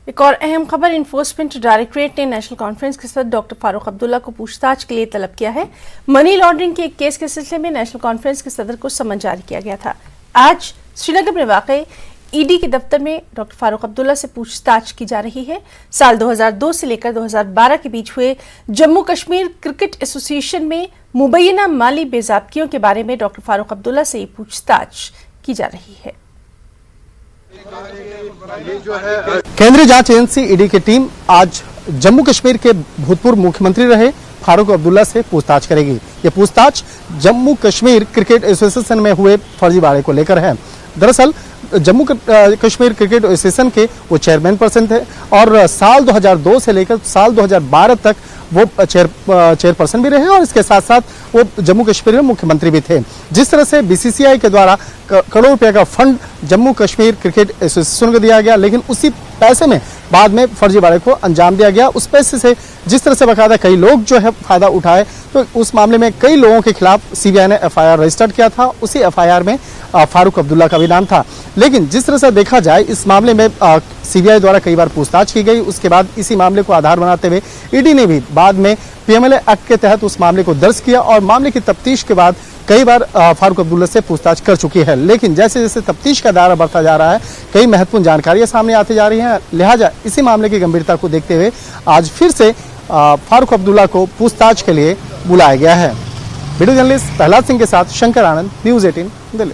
एक और अहम खबर, इन्फोर्समेंट डायरेक्टरेट ने नेशनल कॉन्फ्रेंस के सदस्य डॉक्टर फारूक अब्दुल्ला को पूछताछ के लिए तलब किया है। मनी लॉन्ड्रिंग के एक केस के सिलसिले में नेशनल कॉन्फ्रेंस के सदर को समन जारी किया गया था। आज श्रीनगर में वाक़ ईडी के दफ्तर में डॉक्टर फारूक अब्दुल्ला से पूछताछ की जा रही है। साल 2002 से लेकर 2012 के बीच हुए जम्मू कश्मीर क्रिकेट एसोसिएशन में मुबैना माली बेज़ाब्तियों के बारे में डॉक्टर फारूक अब्दुल्ला से पूछताछ की जा रही है। केंद्रीय जांच एजेंसी ईडी की टीम आज जम्मू कश्मीर के भूतपूर्व मुख्यमंत्री रहे फारूक अब्दुल्ला से पूछताछ करेगी। ये पूछताछ जम्मू कश्मीर क्रिकेट एसोसिएशन में हुए फर्जीवाड़े को लेकर है। दरअसल जम्मू कश्मीर क्रिकेट एसोसिएशन के वो चेयरमैन पर्सन थे और साल 2002 से लेकर साल 2012 तक वो चेयरपर्सन भी रहे और इसके साथ साथ वो जम्मू कश्मीर में मुख्यमंत्री भी थे। जिस तरह से बीसीसीआई के द्वारा करोड़ों रुपए का fund Jammu Kashmir cricket association को दिया गया, लेकिन उसी पैसे में बाद में फर्जीवाड़े को अंजाम दिया गया। उस पैसे से जिस तरह से बकायदा कई लोग जो है फायदा उठाए, तो उस मामले में कई लोगों के खिलाफ सीबीआई ने एफआईआर रजिस्टर्ड किया था। उसी एफआईआर में फारूक अब्दुल्ला का भी नाम था। लेकिन जिस तरह से देखा जाए, इस मामले में सीबीआई द्वारा कई बार पूछताछ की गई। उसके बाद इसी मामले को आधार बनाते हुए ईडी ने भी बाद में पीएमएलए एक्ट के तहत उस मामले को दर्ज किया और मामले की तफ्तीश के बाद कई बार फारूक अब्दुल्ला से पूछताछ कर चुकी है। लेकिन जैसे जैसे तफ्तीश का दायरा बढ़ता जा रहा है, कई महत्वपूर्ण जानकारियां सामने आती जा रही हैं। लिहाजा इसी मामले की गंभीरता को देखते हुए आज फिर से फारूक अब्दुल्ला को पूछताछ के लिए बुलाया गया है। वीडियो जर्नलिस्ट प्रहलाद सिंह के साथ शंकर आनंद, न्यूज़ 18 दिल्ली।